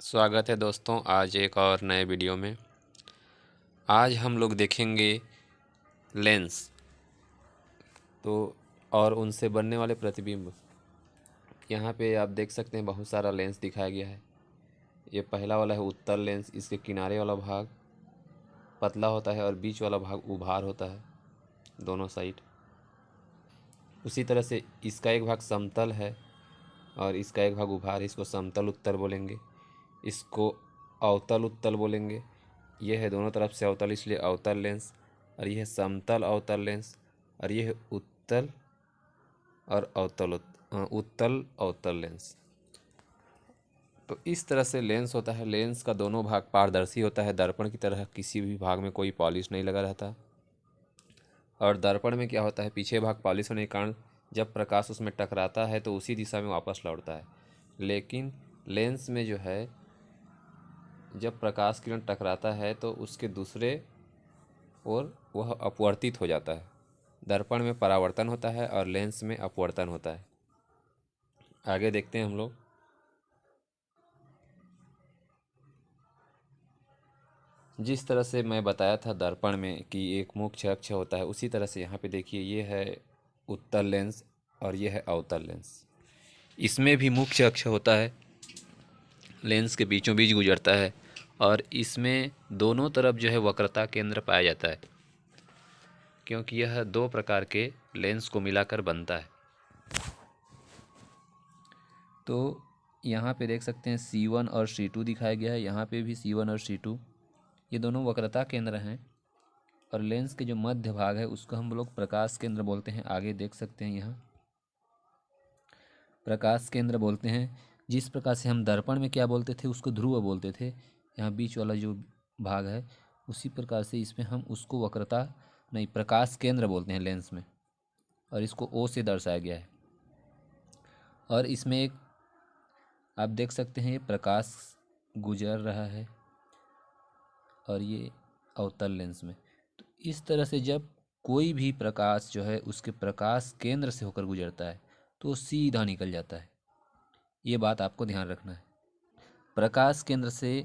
स्वागत है दोस्तों आज एक और नए वीडियो में। आज हम लोग देखेंगे लेंस तो और उनसे बनने वाले प्रतिबिंब। यहाँ पे आप देख सकते हैं बहुत सारा लेंस दिखाया गया है। ये पहला वाला है उत्तल लेंस। इसके किनारे वाला भाग पतला होता है और बीच वाला भाग उभार होता है दोनों साइड। उसी तरह से इसका एक भाग समतल है और इसका एक भाग उभार। इसको समतल उत्तल बोलेंगे, इसको अवतल उत्तल बोलेंगे। यह है दोनों तरफ से अवतल इसलिए अवतल लेंस, और यह है समतल अवतल लेंस, और यह है उत्तल और उत्तल अवतल लेंस। तो इस तरह से लेंस होता है। लेंस का दोनों भाग पारदर्शी होता है, दर्पण की तरह किसी भी भाग में कोई पॉलिश नहीं लगा रहता। और दर्पण में क्या होता है, पीछे भाग पॉलिश होने के कारण जब प्रकाश उसमें टकराता है तो उसी दिशा में वापस लौटता है। लेकिन लेंस में जो है, जब प्रकाश किरण टकराता है तो उसके दूसरे ओर वह अपवर्तित हो जाता है। दर्पण में परावर्तन होता है और लेंस में अपवर्तन होता है। आगे देखते हैं हम लोग। जिस तरह से मैं बताया था दर्पण में कि एक मुख्य अक्ष होता है, उसी तरह से यहाँ पे देखिए ये है उत्तल लेंस और ये है अवतल लेंस। इसमें भी मुख्य अक्ष होता है, लेंस के बीचों बीच गुजरता है और इसमें दोनों तरफ जो है वक्रता केंद्र पाया जाता है, क्योंकि यह दो प्रकार के लेंस को मिलाकर बनता है। तो यहाँ पे देख सकते हैं C1 और C2 दिखाया गया है। यहाँ पे भी C1 और C2 ये दोनों वक्रता केंद्र हैं, और लेंस के जो मध्य भाग है उसको हम लोग प्रकाश केंद्र बोलते हैं। आगे देख सकते हैं यहाँ प्रकाश केंद्र बोलते हैं। जिस प्रकार से हम दर्पण में क्या बोलते थे, उसको ध्रुव बोलते थे, यहाँ बीच वाला जो भाग है उसी प्रकार से इसमें हम उसको वक्रता नहीं प्रकाश केंद्र बोलते हैं लेंस में, और इसको O से दर्शाया गया है। और इसमें एक आप देख सकते हैं ये प्रकाश गुजर रहा है और ये अवतल लेंस में। तो इस तरह से जब कोई भी प्रकाश जो है उसके प्रकाश केंद्र से होकर गुजरता है तो वो सीधा निकल जाता है। ये बात आपको ध्यान रखना है। प्रकाश केंद्र से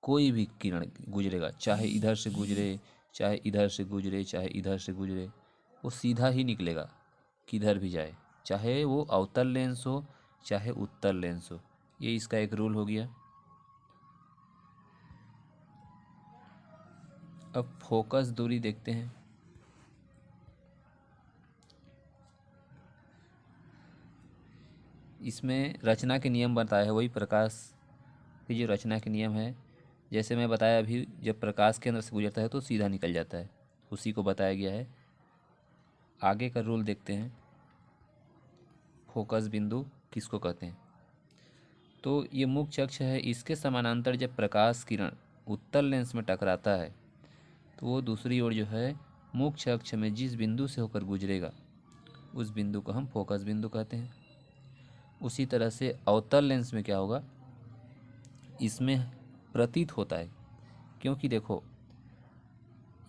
कोई भी किरण गुजरेगा, चाहे इधर से गुजरे, चाहे इधर से गुजरे, चाहे इधर से गुजरे, वो सीधा ही निकलेगा किधर भी जाए, चाहे वो अवतल लेंस हो चाहे उत्तल लेंस हो। ये इसका एक रूल हो गया। अब फोकस दूरी देखते हैं। इसमें रचना के नियम बताया है, वही प्रकाश की जो रचना के नियम है। जैसे मैं बताया अभी, जब प्रकाश केंद्र से गुजरता है तो सीधा निकल जाता है, उसी को बताया गया है। आगे का रूल देखते हैं, फोकस बिंदु किसको कहते हैं। तो ये मुख्य अक्ष है, इसके समानांतर जब प्रकाश किरण उत्तल लेंस में टकराता है तो वो दूसरी ओर जो है मुख्य अक्ष में जिस बिंदु से होकर गुजरेगा उस बिंदु को हम फोकस बिंदु कहते हैं। उसी तरह से अवतल लेंस में क्या होगा, इसमें प्रतीत होता है, क्योंकि देखो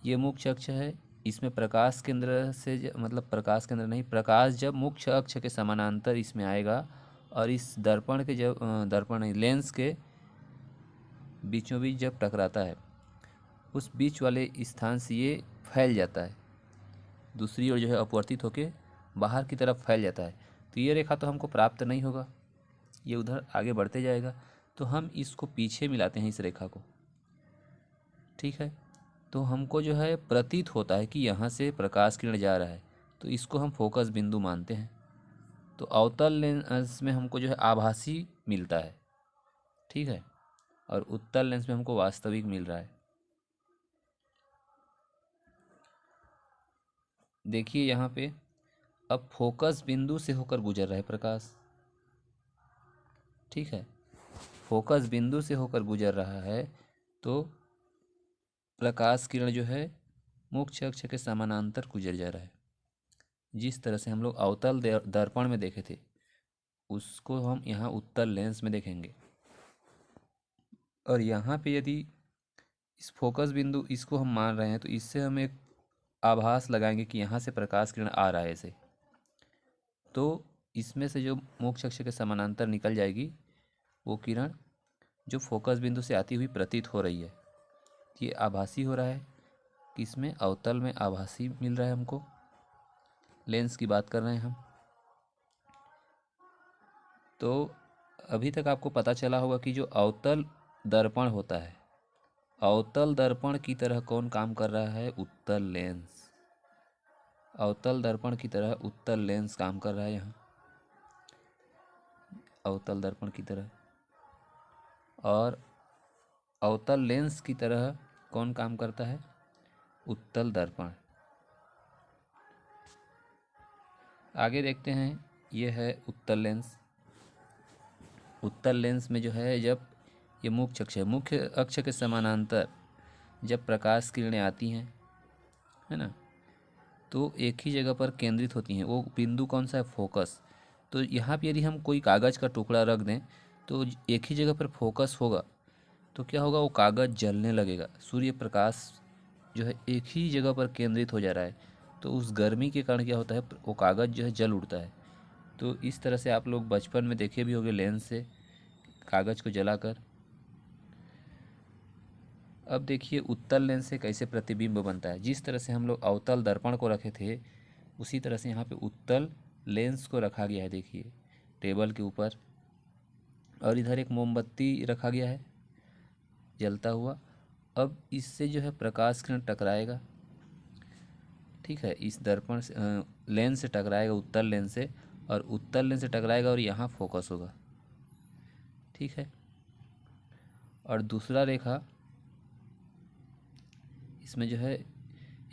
ये मुख्य अक्ष है, इसमें प्रकाश केंद्र से मतलब प्रकाश केंद्र नहीं, प्रकाश जब मुख्य अक्ष के समानांतर इसमें आएगा और इस दर्पण के जब दर्पण नहीं लेंस के बीचों बीच जब टकराता है उस बीच वाले स्थान से ये फैल जाता है, दूसरी ओर जो है अपवर्तित होकर बाहर की तरफ फैल जाता है। तो ये रेखा तो हमको प्राप्त नहीं होगा, ये उधर आगे बढ़ते जाएगा, तो हम इसको पीछे मिलाते हैं इस रेखा को। ठीक है, तो हमको जो है प्रतीत होता है कि यहाँ से प्रकाश किरण जा रहा है, तो इसको हम फोकस बिंदु मानते हैं। तो अवतल लेंस में हमको जो है आभासी मिलता है, ठीक है, और उत्तल लेंस में हमको वास्तविक मिल रहा है। देखिए यहाँ पे अब फोकस बिंदु से होकर गुजर रहा है प्रकाश, ठीक है, फोकस बिंदु से होकर गुजर रहा है, तो प्रकाश किरण जो है मुख्य अक्ष के समानांतर गुजर जा रहा है। जिस तरह से हम लोग अवतल दर्पण में देखे थे उसको हम यहाँ उत्तल लेंस में देखेंगे। और यहाँ पे यदि इस फोकस बिंदु इसको हम मान रहे हैं तो इससे हम एक आभास लगाएंगे कि यहाँ से प्रकाश किरण आ रहा है ऐसे, तो इसमें से जो मुख्य अक्ष के समानांतर निकल जाएगी वो किरण जो फोकस बिंदु से आती हुई प्रतीत हो रही है। ये आभासी हो रहा है, किसमें, अवतल में आभासी मिल रहा है हमको। लेंस की बात कर रहे हैं हम। तो अभी तक आपको पता चला होगा कि जो अवतल दर्पण होता है, अवतल दर्पण की तरह कौन काम कर रहा है, उत्तल लेंस। अवतल दर्पण की तरह उत्तल लेंस काम कर रहा है यहाँ, अवतल दर्पण की तरह। और अवतल लेंस की तरह कौन काम करता है, उत्तल दर्पण। आगे देखते हैं, ये है उत्तल लेंस। उत्तल लेंस में जो है, जब ये मुख्य अक्ष है, मुख्य अक्ष के समानांतर जब प्रकाश किरणें आती हैं, है ना, तो एक ही जगह पर केंद्रित होती हैं। वो बिंदु कौन सा है, फोकस। तो यहाँ पे यदि हम कोई कागज़ का टुकड़ा रख दें तो एक ही जगह पर फोकस होगा, तो क्या होगा, वो कागज़ जलने लगेगा। सूर्य प्रकाश जो है एक ही जगह पर केंद्रित हो जा रहा है, तो उस गर्मी के कारण क्या होता है, वो कागज़ जो है जल उठता है। तो इस तरह से आप लोग बचपन में देखे भी होंगे लेंस से कागज़ को जलाकर। अब देखिए उत्तल लेंस से कैसे प्रतिबिंब बनता है। जिस तरह से हम लोग अवतल दर्पण को रखे थे, उसी तरह से यहाँ पे उत्तल लेंस को रखा गया है। देखिए टेबल के ऊपर, और इधर एक मोमबत्ती रखा गया है जलता हुआ। अब इससे जो है प्रकाश किरण टकराएगा, ठीक है, इस दर्पण से लेंस से टकराएगा, उत्तल लेंस से, और उत्तल लेंस से टकराएगा और यहाँ फोकस होगा, ठीक है। और दूसरा रेखा इसमें जो है,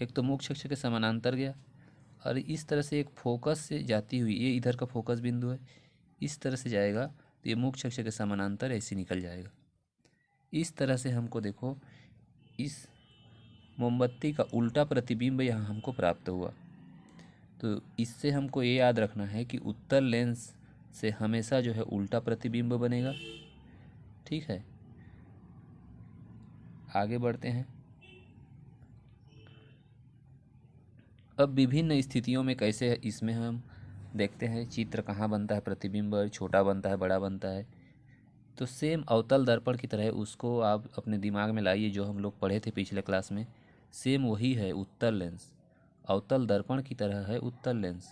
एक तो मुख्य अक्ष के समानांतर गया, और इस तरह से एक फोकस से जाती हुई, ये इधर का फोकस बिंदु है, इस तरह से जाएगा तो ये मुख्य अक्ष के समानांतर ऐसे निकल जाएगा। इस तरह से हमको देखो, इस मोमबत्ती का उल्टा प्रतिबिंब यहाँ हमको प्राप्त हुआ। तो इससे हमको ये याद रखना है कि उत्तल लेंस से हमेशा जो है उल्टा प्रतिबिंब बनेगा, ठीक है। आगे बढ़ते हैं। अब विभिन्न स्थितियों में कैसे है, इसमें हम देखते हैं चित्र कहाँ बनता है, प्रतिबिंब छोटा बनता है, बड़ा बनता है। तो सेम अवतल दर्पण की तरह उसको आप अपने दिमाग में लाइए, जो हम लोग पढ़े थे पिछले क्लास में। सेम वही है उत्तल लेंस, अवतल दर्पण की तरह है उत्तल लेंस।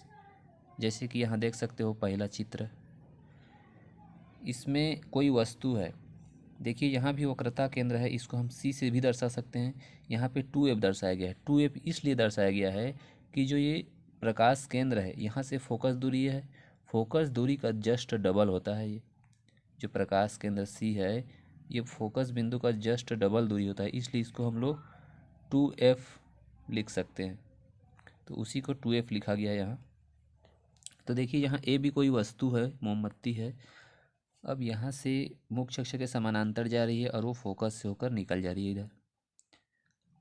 जैसे कि यहाँ देख सकते हो पहला चित्र, इसमें कोई वस्तु है। देखिए यहाँ भी वक्रता केंद्र है, इसको हम सी से भी दर्शा सकते हैं। यहाँ पे 2F दर्शाया गया है। 2F इसलिए दर्शाया गया है कि जो ये प्रकाश केंद्र है, यहाँ से फोकस दूरी है, फोकस दूरी का जस्ट डबल होता है। ये जो प्रकाश केंद्र सी है, ये फोकस बिंदु का जस्ट डबल दूरी होता है, इसलिए इसको हम लोग 2F लिख सकते हैं। तो उसी को 2F लिखा गया है यहाँ। तो देखिए यहाँ ए भी कोई वस्तु है, मोमबत्ती है। अब यहाँ से मुख्य अक्ष के समानांतर जा रही है और वो फोकस से होकर निकल जा रही है इधर।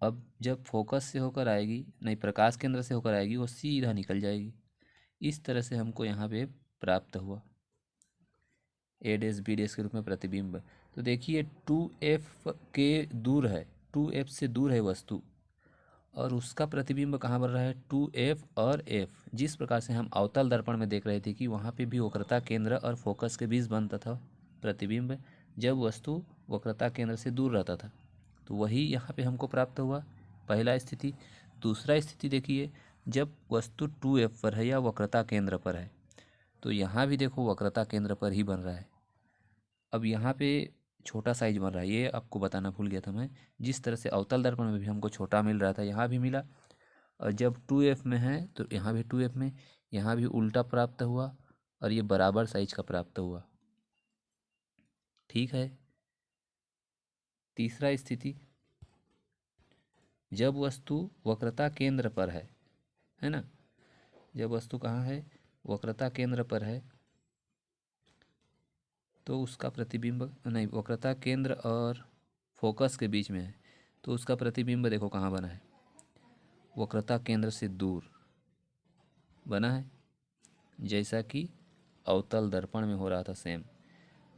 अब जब फोकस से होकर आएगी, नहीं प्रकाश केंद्र से होकर आएगी, वो सीधा निकल जाएगी। इस तरह से हमको यहाँ पे प्राप्त हुआ ए डैश बी डैश के रूप में प्रतिबिंब। तो देखिए 2F के दूर है, 2F से दूर है वस्तु, और उसका प्रतिबिंब कहाँ बन रहा है, 2F और F। जिस प्रकार से हम अवतल दर्पण में देख रहे थे कि वहाँ पे भी वक्रता केंद्र और फोकस के बीच बनता था प्रतिबिंब, जब वस्तु वक्रता केंद्र से दूर रहता था। तो वही यहाँ पे हमको प्राप्त हुआ, पहला स्थिति। दूसरा स्थिति देखिए, जब वस्तु 2F पर है या वक्रता केंद्र पर है, तो यहाँ भी देखो वक्रता केंद्र पर ही बन रहा है। अब यहाँ पे छोटा साइज बन रहा है, ये आपको बताना भूल गया था मैं। जिस तरह से अवतल दर्पण में भी हमको छोटा मिल रहा था, यहाँ भी मिला। और जब 2F में है तो यहाँ भी 2F में, यहाँ भी उल्टा प्राप्त हुआ, और ये बराबर साइज का प्राप्त हुआ, ठीक है। तीसरा स्थिति, जब वस्तु वक्रता केंद्र पर है ना, जब वस्तु कहाँ है, वक्रता केंद्र पर है, तो उसका प्रतिबिंब, नहीं, वक्रता केंद्र और फोकस के बीच में है, तो उसका प्रतिबिंब देखो कहाँ बना है, वक्रता केंद्र से दूर बना है, जैसा कि अवतल दर्पण में हो रहा था सेम।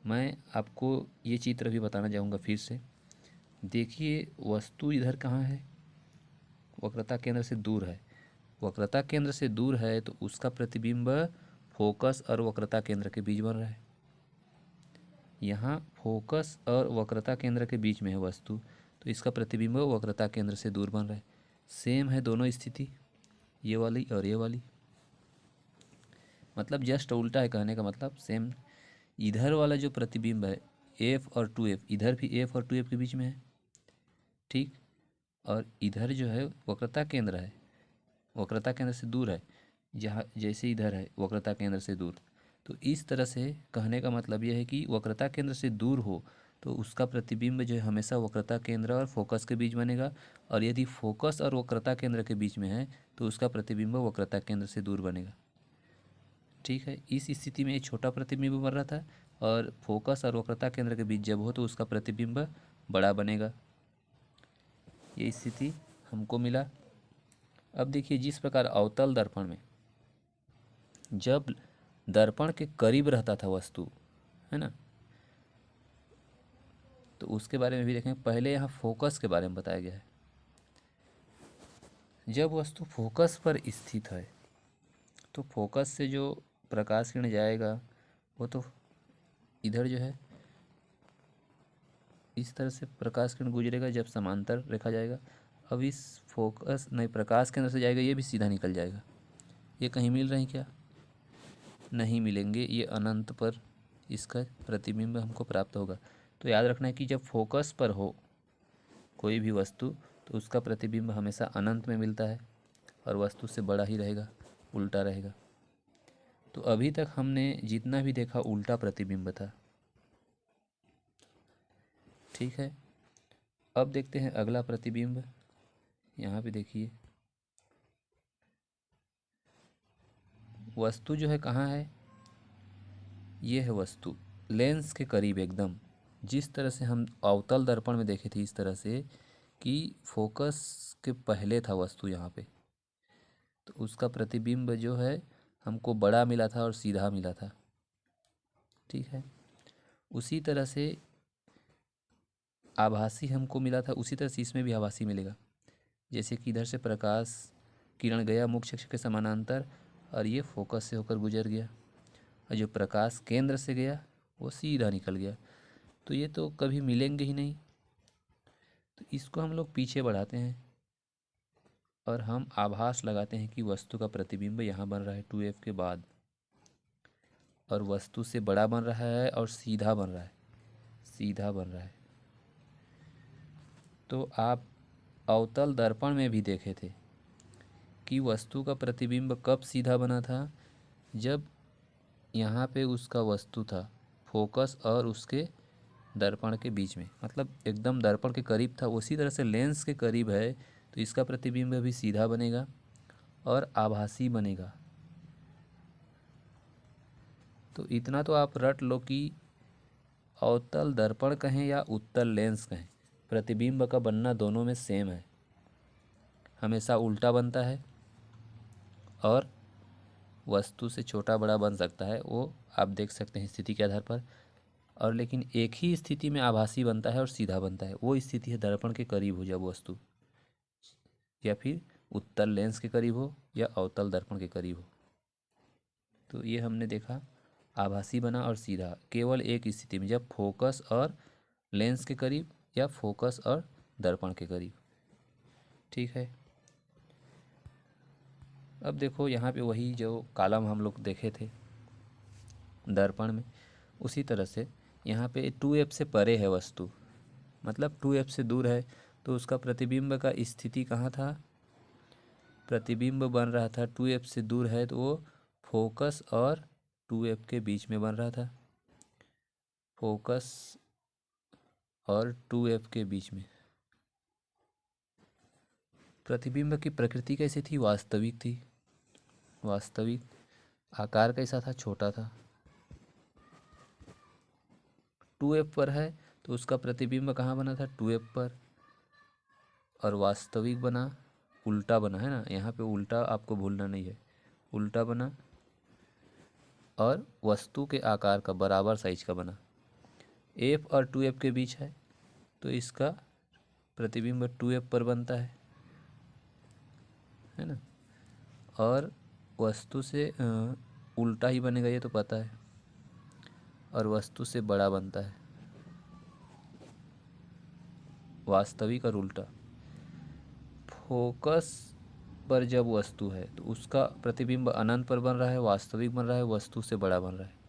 मैं आपको ये चित्र भी बताना चाहूँगा फिर से। देखिए वस्तु इधर कहाँ है, वक्रता केंद्र से दूर है। वक्रता केंद्र से दूर है तो उसका प्रतिबिंब फोकस और वक्रता केंद्र के बीच बन रहा है। यहाँ फोकस और वक्रता केंद्र के बीच में है वस्तु, तो इसका प्रतिबिंब वक्रता केंद्र से दूर बन रहा है। सेम है दोनों स्थिति, ये वाली और ये वाली, मतलब जस्ट उल्टा है, कहने का मतलब सेम। इधर वाला जो प्रतिबिंब है एफ और टू एफ, इधर भी एफ और टू एफ के बीच में है, ठीक। और इधर जो है वक्रता केंद्र है, वक्रता केंद्र से दूर है, जहाँ जैसे इधर है वक्रता केंद्र से दूर। तो इस तरह से कहने का मतलब यह है कि वक्रता केंद्र से दूर हो तो उसका प्रतिबिंब जो है हमेशा वक्रता केंद्र और फोकस के बीच बनेगा, और यदि फोकस और वक्रता केंद्र के बीच में है तो उसका प्रतिबिंब वक्रता केंद्र से दूर बनेगा, ठीक है। इस स्थिति में एक छोटा प्रतिबिंब बन रहा था, और फोकस और वक्रता केंद्र के बीच जब हो तो उसका प्रतिबिंब बड़ा बनेगा। ये स्थिति हमको मिला। अब देखिए, जिस प्रकार अवतल दर्पण में जब दर्पण के करीब रहता था वस्तु, है ना, तो उसके बारे में भी देखें। पहले यहाँ फोकस के बारे में बताया गया है। जब वस्तु फोकस पर स्थित है तो फोकस से जो प्रकाश किरण जाएगा वो तो इधर जो है इस तरह से प्रकाश किरण गुजरेगा जब समांतर रेखा जाएगा। अब इस फोकस नहीं, प्रकाश केंद्र से जाएगा, ये भी सीधा निकल जाएगा। ये कहीं मिल रहे हैं क्या? नहीं मिलेंगे, ये अनंत पर इसका प्रतिबिंब हमको प्राप्त होगा। तो याद रखना है कि जब फोकस पर हो कोई भी वस्तु तो उसका प्रतिबिंब हमेशा अनंत में मिलता है और वस्तु से बड़ा ही रहेगा, उल्टा रहेगा। तो अभी तक हमने जितना भी देखा उल्टा प्रतिबिंब था, ठीक है। अब देखते हैं अगला प्रतिबिंब। यहाँ पे देखिए, वस्तु जो है कहाँ है, ये है वस्तु लेंस के करीब एकदम। जिस तरह से हम अवतल दर्पण में देखे थे इस तरह से कि फोकस के पहले था वस्तु यहाँ पे, तो उसका प्रतिबिंब जो है हमको बड़ा मिला था और सीधा मिला था, ठीक है। उसी तरह से आभासी हमको मिला था, उसी तरह से इसमें भी आभासी मिलेगा। जैसे कि इधर से प्रकाश किरण गया मुख्य अक्ष के समानांतर और ये फोकस से होकर गुजर गया, और जो प्रकाश केंद्र से गया वो सीधा निकल गया। तो ये तो कभी मिलेंगे ही नहीं, तो इसको हम लोग पीछे बढ़ाते हैं और हम आभास लगाते हैं कि वस्तु का प्रतिबिंब यहाँ बन रहा है 2f के बाद, और वस्तु से बड़ा बन रहा है और सीधा बन रहा है, सीधा बन रहा है। तो आप अवतल दर्पण में भी देखे थे कि वस्तु का प्रतिबिंब कब सीधा बना था, जब यहाँ पे उसका वस्तु था फोकस और उसके दर्पण के बीच में, मतलब एकदम दर्पण के करीब था। उसी तरह से लेंस के करीब है तो इसका प्रतिबिंब भी सीधा बनेगा और आभासी बनेगा। तो इतना तो आप रट लो कि अवतल दर्पण कहें या उत्तल लेंस कहें, प्रतिबिंब का बनना दोनों में सेम है, हमेशा उल्टा बनता है और वस्तु से छोटा बड़ा बन सकता है, वो आप देख सकते हैं स्थिति के आधार पर। और लेकिन एक ही स्थिति में आभासी बनता है और सीधा बनता है, वो स्थिति है दर्पण के करीब हो जब वस्तु, या फिर उत्तल लेंस के करीब हो या अवतल दर्पण के करीब हो। तो ये हमने देखा आभासी बना और सीधा केवल एक स्थिति में, जब फोकस और लेंस के करीब या फोकस और दर्पण के करीब, ठीक है। अब देखो यहाँ पे वही जो कॉलम हम लोग देखे थे दर्पण में, उसी तरह से यहाँ पे 2f से परे है वस्तु, मतलब 2f से दूर है, तो उसका प्रतिबिंब का स्थिति कहाँ था, प्रतिबिंब बन रहा था 2f से दूर है तो वो फोकस और 2f के बीच में बन रहा था, फोकस और 2f के बीच में। प्रतिबिंब की प्रकृति कैसी थी, वास्तविक थी, वास्तविक। आकार कैसा था, छोटा था। 2f पर है तो उसका प्रतिबिंब कहाँ बना था, 2f पर, और वास्तविक बना, उल्टा बना, है ना, यहाँ पे उल्टा आपको भूलना नहीं है, उल्टा बना और वस्तु के आकार का बराबर साइज का बना। f और 2f के बीच है तो इसका प्रतिबिंब 2f पर बनता है ना, और वस्तु से उल्टा ही बनेगा, ये तो पता है। और वस्तु से बड़ा बनता है। वास्तविक और उल्टा। फोकस पर जब वस्तु है तो उसका प्रतिबिंब अनंत पर बन रहा है, वास्तविक बन रहा है, वस्तु से बड़ा बन रहा है।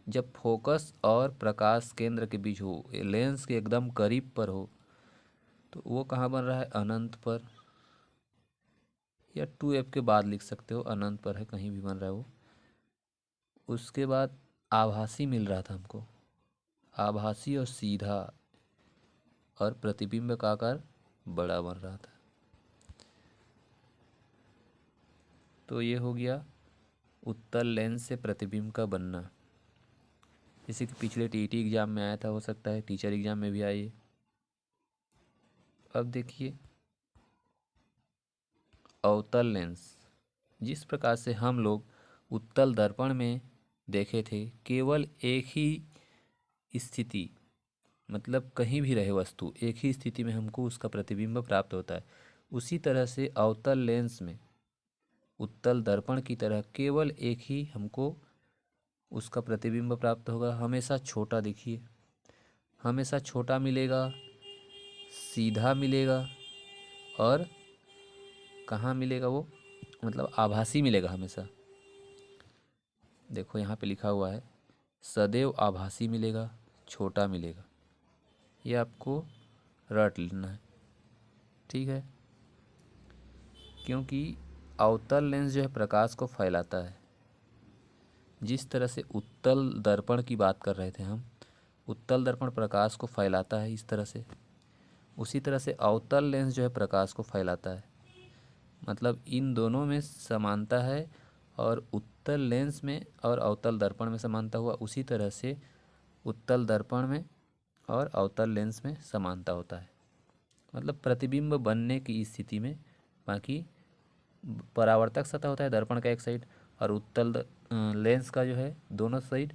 जब फोकस और प्रकाश केंद्र के बीच हो, लेंस के एकदम करीब पर हो, तो वो कहाँ बन रहा है? अनंत पर, या 2f के बाद लिख सकते हो, अनंत पर है, कहीं भी बन रहा है वो। उसके बाद आभासी मिल रहा था हमको, आभासी और सीधा, और प्रतिबिंब का आकार बड़ा बन रहा था। तो ये हो गया उत्तल लेंस से प्रतिबिंब का बनना। जैसे कि पिछले टीईटी एग्जाम में आया था, हो सकता है टीचर एग्जाम में भी आए। अब देखिए अवतल लेंस, जिस प्रकार से हम लोग उत्तल दर्पण में देखे थे, केवल एक ही स्थिति, मतलब कहीं भी रहे वस्तु, एक ही स्थिति में हमको उसका प्रतिबिंब प्राप्त होता है। उसी तरह से अवतल लेंस में उत्तल दर्पण की तरह केवल एक ही हमको उसका प्रतिबिंब प्राप्त होगा। हमेशा छोटा, देखिए हमेशा छोटा मिलेगा, सीधा मिलेगा, और कहाँ मिलेगा वो, मतलब आभासी मिलेगा हमेशा। देखो यहाँ पे लिखा हुआ है सदैव आभासी मिलेगा, छोटा मिलेगा। ये आपको रट लेना है, ठीक है। क्योंकि अवतल लेंस जो है प्रकाश को फैलाता है। जिस तरह से उत्तल दर्पण की बात कर रहे थे हम, उत्तल दर्पण प्रकाश को फैलाता है इस तरह से, उसी तरह से अवतल लेंस जो है प्रकाश को फैलाता है। मतलब इन दोनों में समानता है, और उत्तल लेंस में और अवतल दर्पण में समानता हुआ, उसी तरह से उत्तल दर्पण में और अवतल लेंस में समानता होता है। मतलब प्रतिबिंब बनने की स्थिति में, बाकी परावर्तक सतह होता है दर्पण का एक साइड, और उत्तल लेंस का जो है दोनों साइड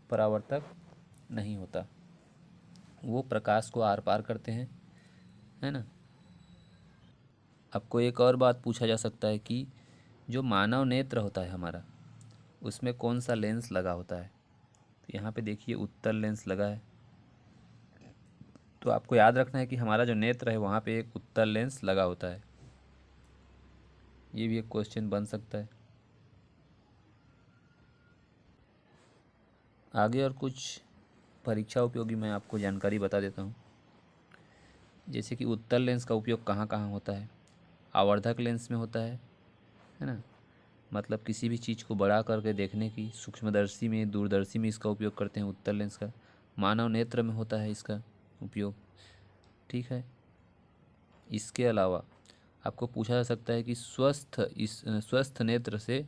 परावर्तक नहीं होता, वो प्रकाश को आर पार करते हैं, है ना। आपको एक और बात पूछा जा सकता है कि जो मानव नेत्र होता है हमारा, उसमें कौन सा लेंस लगा होता है। तो यहाँ पे देखिए उत्तल लेंस लगा है, तो आपको याद रखना है कि हमारा जो नेत्र है वहाँ पे एक उत्तल लेंस लगा होता है। ये भी एक क्वेश्चन बन सकता है। आगे और कुछ परीक्षा उपयोगी मैं आपको जानकारी बता देता हूँ। जैसे कि उत्तल लेंस का उपयोग कहाँ कहाँ होता है। आवर्धक लेंस में होता है ना, मतलब किसी भी चीज़ को बड़ा करके देखने की, सूक्ष्मदर्शी में, दूरदर्शी में इसका उपयोग करते हैं उत्तल लेंस का। मानव नेत्र में होता है इसका उपयोग, ठीक है। इसके अलावा आपको पूछा जा सकता है कि स्वस्थ नेत्र से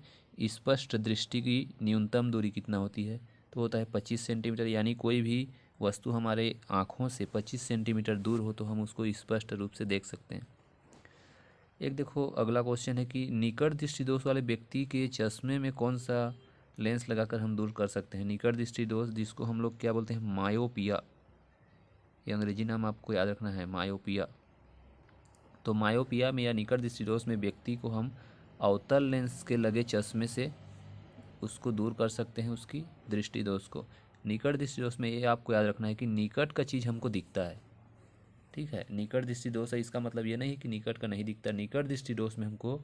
स्पष्ट दृष्टि की न्यूनतम दूरी कितना होती है। तो होता है 25 सेंटीमीटर, यानी कोई भी वस्तु हमारे आँखों से 25 सेंटीमीटर दूर हो तो हम उसको स्पष्ट रूप से देख सकते हैं। एक देखो अगला क्वेश्चन है कि निकट दृष्टि दोष वाले व्यक्ति के चश्मे में कौन सा लेंस लगाकर हम दूर कर सकते हैं। निकट दृष्टि दोष, जिसको हम लोग क्या बोलते हैं, मायोपिया। ये अंग्रेजी नाम आपको याद रखना है, मायोपिया। तो मायोपिया में या निकट दृष्टि दोष में व्यक्ति को हम अवतल लेंस के लगे चश्मे से उसको दूर कर सकते हैं, उसकी दृष्टि दोष को। निकट दृष्टि दोष में ये आपको याद रखना है कि निकट का चीज़ हमको दिखता है, ठीक है। निकट दृष्टि दोष है, इसका मतलब ये नहीं है कि निकट का नहीं दिखता। निकट दृष्टि दोष में हमको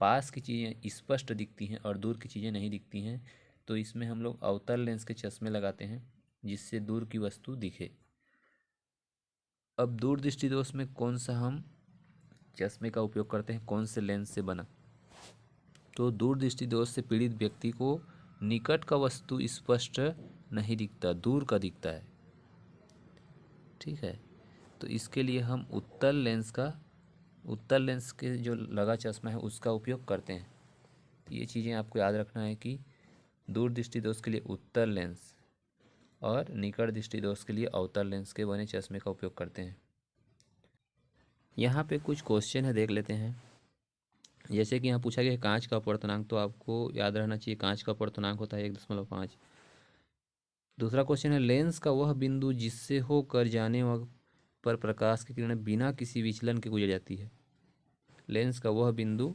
पास की चीज़ें स्पष्ट दिखती हैं और दूर की चीज़ें नहीं दिखती हैं। तो इसमें हम लोग अवतल लेंस के चश्मे लगाते हैं जिससे दूर की वस्तु दिखे। अब दूर दृष्टि दोष में कौन सा हम चश्मे का उपयोग करते हैं, कौन से लेंस से बना। तो दूर दृष्टि दोष से पीड़ित व्यक्ति को निकट का वस्तु स्पष्ट नहीं दिखता, दूर का दिखता है, ठीक है। तो इसके लिए हम उत्तल लेंस के जो लगा चश्मा है उसका उपयोग करते हैं। तो ये चीज़ें आपको याद रखना है कि दूर दृष्टि दोष के लिए उत्तल लेंस और निकट दृष्टि दोष के लिए अवतल लेंस के बने चश्मे का उपयोग करते हैं। यहाँ पे कुछ क्वेश्चन है, देख लेते हैं। जैसे कि यहाँ पूछा गया है कांच का अपवर्तनांक, तो आपको याद रहना चाहिए कांच का अपवर्तनांक होता है 1.5। दूसरा क्वेश्चन है लेंस का वह बिंदु जिससे होकर जाने पर प्रकाश की किरणें बिना किसी विचलन के गुजर जाती है। लेंस का वह बिंदु,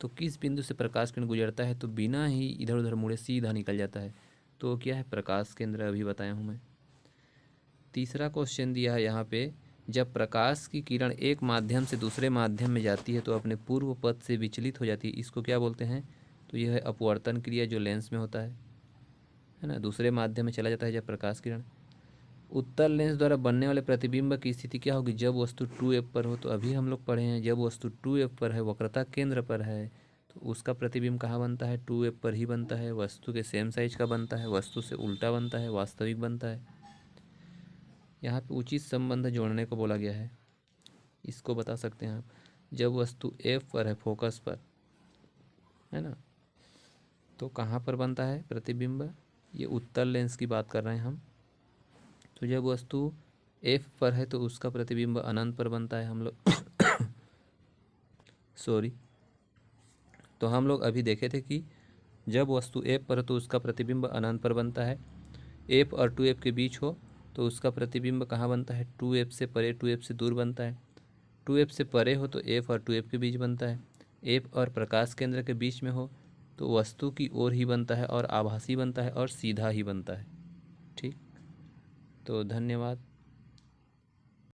तो किस बिंदु से प्रकाश किरण गुजरता है, तो बिना ही इधर उधर मुड़े सीधा निकल जाता है। तो क्या है, प्रकाश केंद्र, अभी बताया हूँ मैं। तीसरा क्वेश्चन दिया है यहाँ पे, जब प्रकाश की किरण एक माध्यम से दूसरे माध्यम में जाती है तो अपने पूर्व पथ से विचलित हो जाती है, इसको क्या बोलते हैं? तो यह है अपवर्तन क्रिया, जो लेंस में होता है ना, दूसरे माध्यम में चला जाता है जब प्रकाश किरण। उत्तल लेंस द्वारा बनने वाले प्रतिबिंब की स्थिति क्या होगी? जब वस्तु 2f पर हो, तो अभी हम लोग पढ़े हैं जब वस्तु 2f पर है, वक्रता केंद्र पर है, तो उसका प्रतिबिंब कहाँ बनता है? 2f पर ही बनता है। वस्तु के सेम साइज का बनता है, वस्तु से उल्टा बनता है, वास्तविक बनता है। यहाँ पे उचित संबंध जोड़ने को बोला गया है, इसको बता सकते हैं आप। जब वस्तु f पर है, फोकस पर है ना, तो कहाँ पर बनता है प्रतिबिंब? ये उत्तल लेंस की बात कर रहे हैं हम। तो जब वस्तु f पर है तो उसका प्रतिबिंब अनंत पर बनता है हम लोग सॉरी। तो हम लोग अभी देखे थे कि जब वस्तु f पर है तो उसका प्रतिबिंब अनंत पर बनता है। f और 2f के बीच हो तो उसका प्रतिबिंब कहाँ बनता है? 2f से परे, 2f से दूर बनता है। 2f से परे हो तो f और 2f के बीच बनता है। f और प्रकाश केंद्र के बीच में हो तो वस्तु की ओर ही बनता है और आभासी बनता है और सीधा ही बनता है। ठीक, तो धन्यवाद।